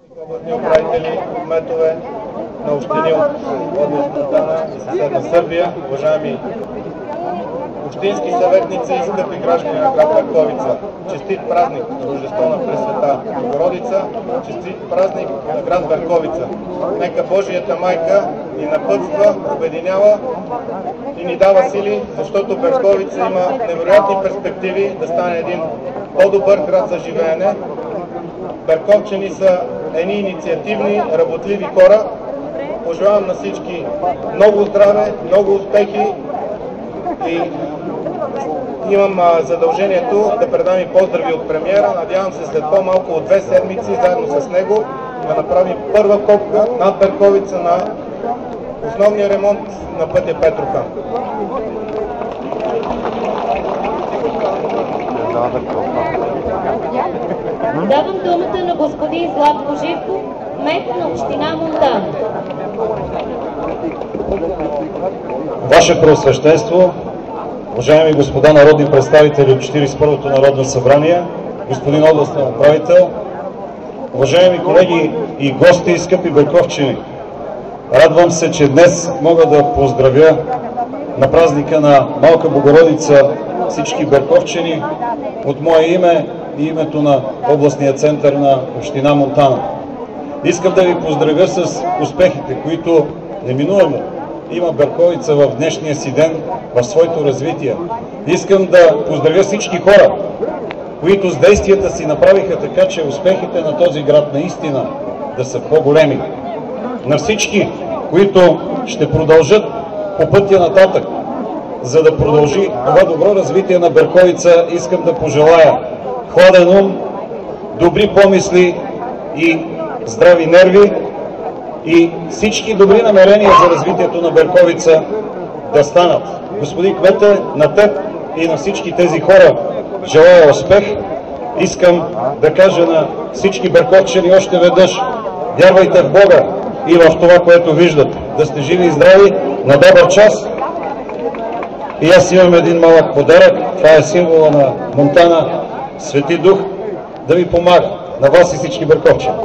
Областни управители, кметове на общини от област Монтана и съседна Сърбия, уважаеми общински съветници, скъпи граждани на град Берковица, честит празник на Рождество на Пресвета Богородица, честит празник на град Берковица. Нека Божията майка ни напътства, обединява и ни дава сили, защото Берковица има невероятни перспективи да стане един по-добър град за живеене. Берковчани са едни инициативни, работливи хора. Пожелавам на всички много здраве, много успехи и имам задължението да предам и поздрави от премиера. Надявам се след по-малко от 2 седмици заедно с него да направим първа копка над Берковица на основния ремонт на пътя Петрохан. Давам думата на господин Златко Живков, кмет на община Монтана. Ваше Преосвещенство, уважаеми господа народни представители от 41-то Народно събрание, господин областен управител, уважаеми колеги и гости, скъпи берковчани, радвам се, че днес мога да поздравя на празника на Малка Богородица всички берковчани от мое име и името на областния център на община Монтана. Искам да ви поздравя с успехите, които неминуемо има Берковица в днешния си ден в своето развитие. Искам да поздравя всички хора, които с действията си направиха така, че успехите на този град наистина да са по-големи. На всички, които ще продължат по пътя нататък, за да продължи това добро развитие на Берковица, искам да пожелая хладен ум, добри помисли и здрави нерви и всички добри намерения за развитието на Берковица да станат. Господин кмете, на теб и на всички тези хора желая успех. Искам да кажа на всички берковчани още веднъж: вярвайте в Бога и в това, което виждате. Да сте живи и здрави, на добър час. И аз имам един малък подарък. Това е символа на Монтана, Свети Дух, да ви помага на вас и всички берковчани.